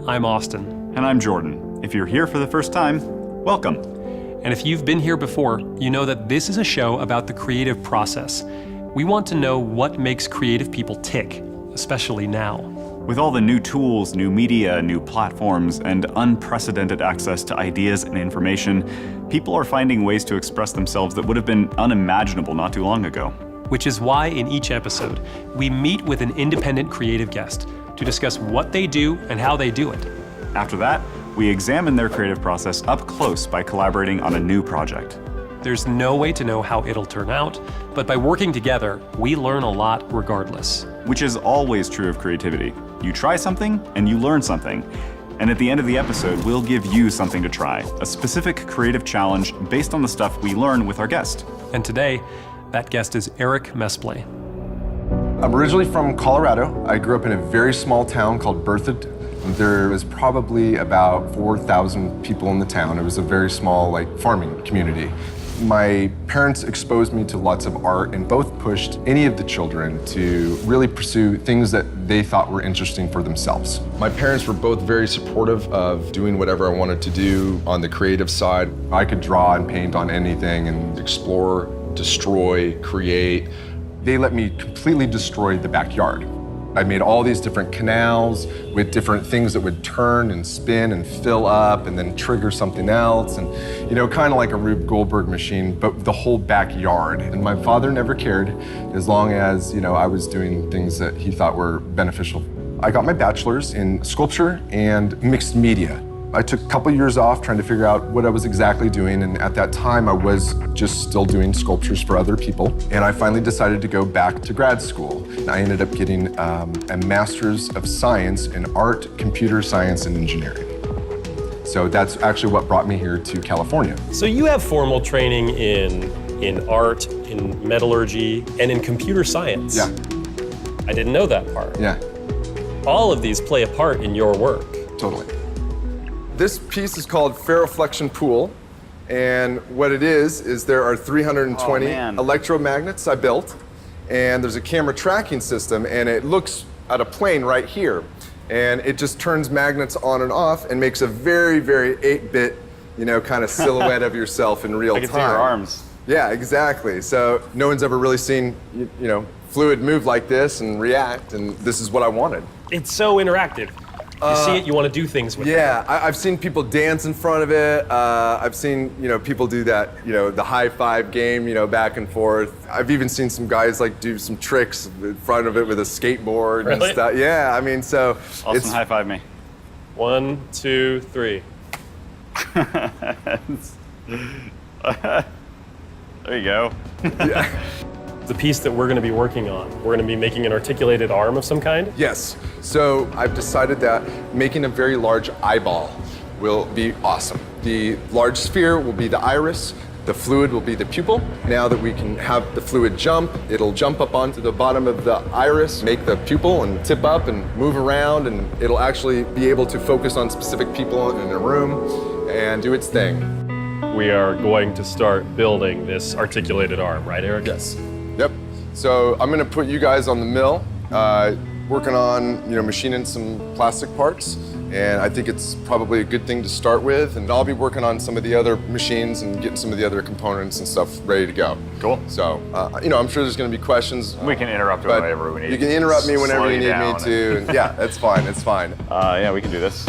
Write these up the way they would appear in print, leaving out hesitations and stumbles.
I'm Austin. And I'm Jordan. If you're here for the first time, welcome. And if you've been here before, you know that this is a show about the creative process. We want to know what makes creative people tick, especially now. With all the new tools, new media, new platforms, and unprecedented access to ideas and information, people are finding ways to express themselves that would have been unimaginable not too long ago. Which is why in each episode, we meet with an independent creative guest to discuss what they do and how they do it. After that, we examine their creative process up close by collaborating on a new project. There's no way to know how it'll turn out, but by working together, we learn a lot regardless. Which is always true of creativity. You try something and you learn something. And at the end of the episode, we'll give you something to try, a specific creative challenge based on the stuff we learn with our guest. And today, that guest is Eric Mesplé. I'm originally from Colorado. I grew up in a very small town called Berthoud. There was probably about 4,000 people in the town. It was a very small, farming community. My parents exposed me to lots of art and both pushed any of the children to really pursue things that they thought were interesting for themselves. My parents were both very supportive of doing whatever I wanted to do on the creative side. I could draw and paint on anything and explore, destroy, create. They let me completely destroy the backyard. I made all these different canals with different things that would turn and spin and fill up and then trigger something else. And, kind of like a Rube Goldberg machine, but the whole backyard. And my father never cared as long as, I was doing things that he thought were beneficial. I got my bachelor's in sculpture and mixed media. I took a couple years off trying to figure out what I was exactly doing, and at that time I was just still doing sculptures for other people, and I finally decided to go back to grad school. I ended up getting a Master's of Science in Art, Computer Science, and Engineering. So that's actually what brought me here to California. So you have formal training in art, in metallurgy, and in computer science. Yeah. I didn't know that part. Yeah. All of these play a part in your work. Totally. This piece is called ferroflexion pool, and what it is there are 320 electromagnets I built, and there's a camera tracking system, and it looks at a plane right here, and it just turns magnets on and off and makes a very, very 8-bit, kind of silhouette of yourself in real time. I can see your arms. Yeah, exactly. So no one's ever really seen, fluid move like this and react, and this is what I wanted. It's so interactive. You see it, you want to do things with it. Yeah, I've seen people dance in front of it. I've seen, people do that, the high five game, back and forth. I've even seen some guys do some tricks in front of it with a skateboard and stuff. Yeah, so Austin, high five me. 1, 2, 3. There you go. Yeah. The piece that we're going to be working on, we're going to be making an articulated arm of some kind? Yes. So I've decided that making a very large eyeball will be awesome. The large sphere will be the iris. The fluid will be the pupil. Now that we can have the fluid jump, it'll jump up onto the bottom of the iris, make the pupil and tip up and move around, and it'll actually be able to focus on specific people in a room and do its thing. We are going to start building this articulated arm, right, Eric? Yes. Yep. So I'm going to put you guys on the mill, working on, machining some plastic parts. And I think it's probably a good thing to start with. And I'll be working on some of the other machines and getting some of the other components and stuff ready to go. Cool. So, I'm sure there's going to be questions. We can interrupt whenever we need. You can interrupt me whenever you need me to. And yeah, that's fine. It's fine. Yeah, we can do this.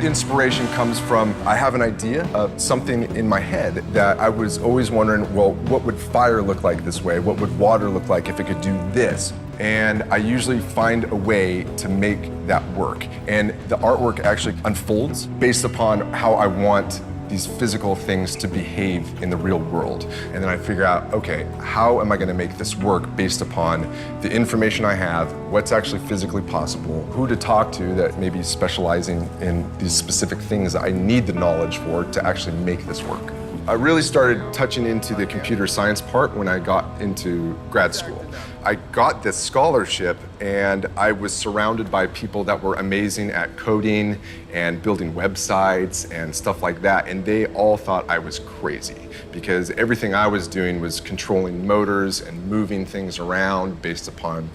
Inspiration comes from, I have an idea of something in my head that I was always wondering, well, what would fire look like this way? What would water look like if it could do this? And I usually find a way to make that work. And the artwork actually unfolds based upon how I want these physical things to behave in the real world. And then I figure out, okay, how am I gonna make this work based upon the information I have, what's actually physically possible, who to talk to that may be specializing in these specific things that I need the knowledge for to actually make this work. I really started touching into the computer science part when I got into grad school. I got this scholarship and I was surrounded by people that were amazing at coding and building websites and stuff like that, and they all thought I was crazy because everything I was doing was controlling motors and moving things around based upon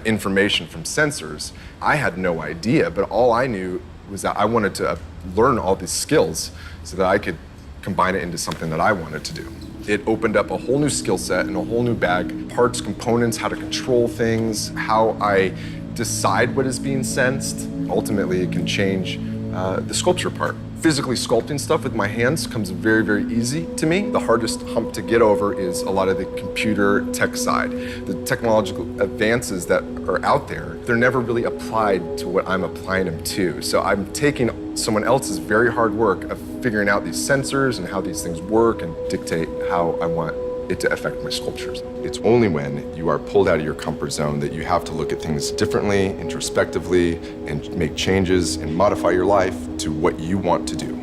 information from sensors. I had no idea, but all I knew was that I wanted to learn all these skills so that I could combine it into something that I wanted to do. It opened up a whole new skill set and a whole new bag, parts, components, how to control things, how I decide what is being sensed. Ultimately, it can change the sculpture part. Physically sculpting stuff with my hands comes very, very easy to me. The hardest hump to get over is a lot of the computer tech side. The technological advances that are out there, they're never really applied to what I'm applying them to. So I'm taking someone else's very hard work of figuring out these sensors and how these things work and dictate how I want it to affect my sculptures. It's only when you are pulled out of your comfort zone that you have to look at things differently, introspectively, and make changes and modify your life to what you want to do.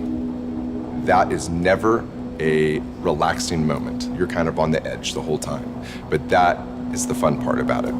That is never a relaxing moment. You're kind of on the edge the whole time. But that is the fun part about it.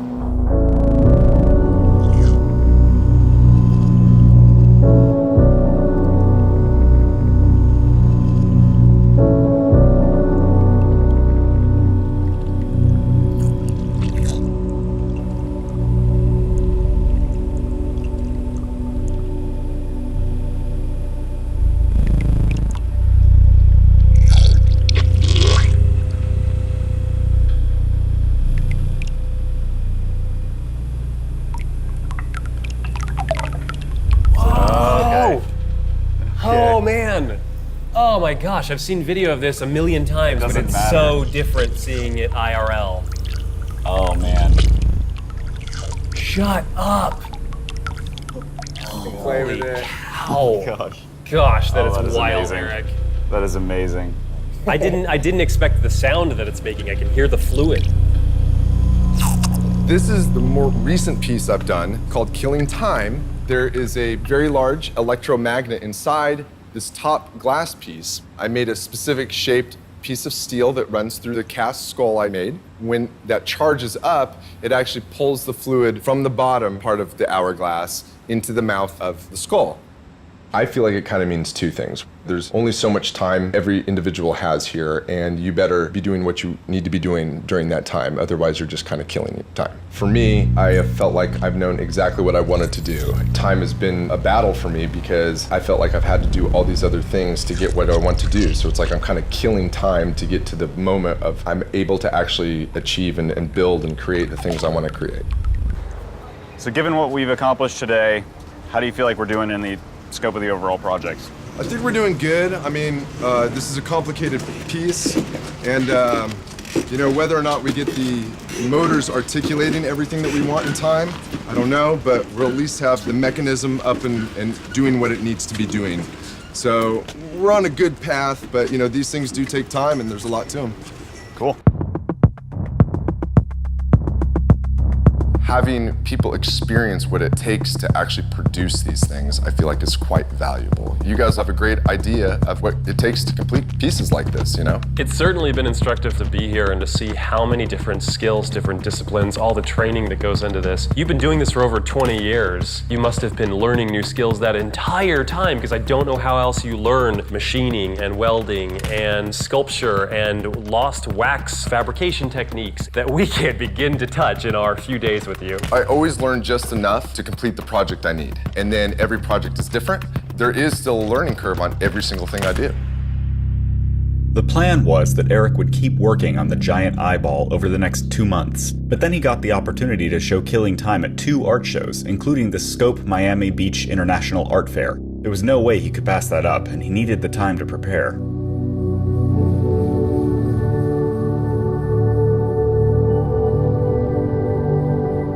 Oh my gosh, I've seen video of this a million times, but it's so different seeing it IRL. Oh man. Shut up. Play with it. Cow. Gosh, that is wild, amazing. Eric. That is amazing. I didn't expect the sound that it's making. I can hear the fluid. This is the more recent piece I've done called Killing Time. There is a very large electromagnet inside this top glass piece. I made a specific shaped piece of steel that runs through the cast skull I made. When that charges up, it actually pulls the fluid from the bottom part of the hourglass into the mouth of the skull. I feel like it kind of means two things. There's only so much time every individual has here, and you better be doing what you need to be doing during that time, otherwise you're just kind of killing your time. For me, I have felt like I've known exactly what I wanted to do. Time has been a battle for me because I felt like I've had to do all these other things to get what I want to do. So it's like I'm kind of killing time to get to the moment of I'm able to actually achieve and build and create the things I want to create. So given what we've accomplished today, how do you feel like we're doing in the scope of the overall project? I think we're doing good. I mean, this is a complicated piece, and whether or not we get the motors articulating everything that we want in time, I don't know, but we'll at least have the mechanism up and doing what it needs to be doing. So we're on a good path, but these things do take time, and there's a lot to them. Cool. Having people experience what it takes to actually produce these things, I feel like is quite valuable. You guys have a great idea of what it takes to complete pieces like this, It's certainly been instructive to be here and to see how many different skills, different disciplines, all the training that goes into this. You've been doing this for over 20 years. You must have been learning new skills that entire time, because I don't know how else you learn machining and welding and sculpture and lost wax fabrication techniques that we can't begin to touch in our few days with you. I always learn just enough to complete the project I need. And then every project is different. There is still a learning curve on every single thing I do. The plan was that Eric would keep working on the giant eyeball over the next 2 months, but then he got the opportunity to show Killing Time at 2 art shows, including the Scope Miami Beach International Art Fair. There was no way he could pass that up, and he needed the time to prepare.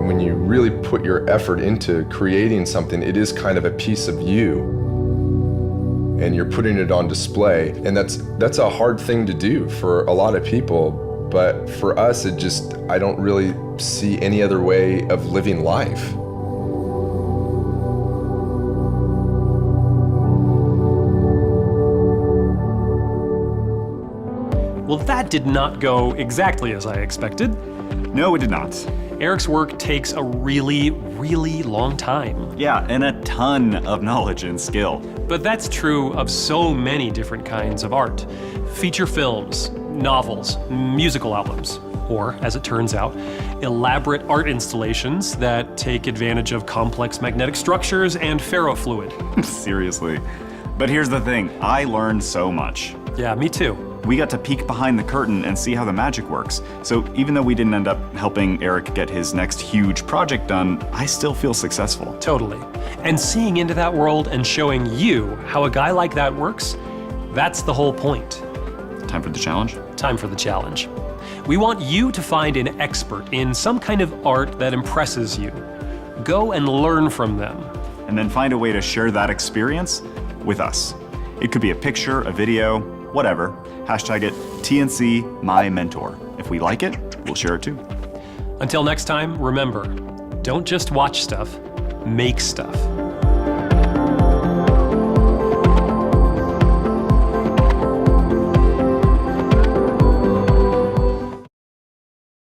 When you really put your effort into creating something, it is kind of a piece of you, and you're putting it on display. And that's a hard thing to do for a lot of people, but for us, I don't really see any other way of living life. Well, that did not go exactly as I expected. No, it did not. Eric's work takes a really, really long time. Yeah, and a ton of knowledge and skill. But that's true of so many different kinds of art. Feature films, novels, musical albums, or, as it turns out, elaborate art installations that take advantage of complex magnetic structures and ferrofluid. Seriously. But here's the thing, I learned so much. Yeah, me too. We got to peek behind the curtain and see how the magic works. So even though we didn't end up helping Eric get his next huge project done, I still feel successful. Totally. And seeing into that world and showing you how a guy like that works, that's the whole point. Time for the challenge? Time for the challenge. We want you to find an expert in some kind of art that impresses you. Go and learn from them. And then find a way to share that experience with us. It could be a picture, a video, whatever. Hashtag it TNC My Mentor. If we like it, we'll share it too. Until next time, remember, don't just watch stuff, make stuff.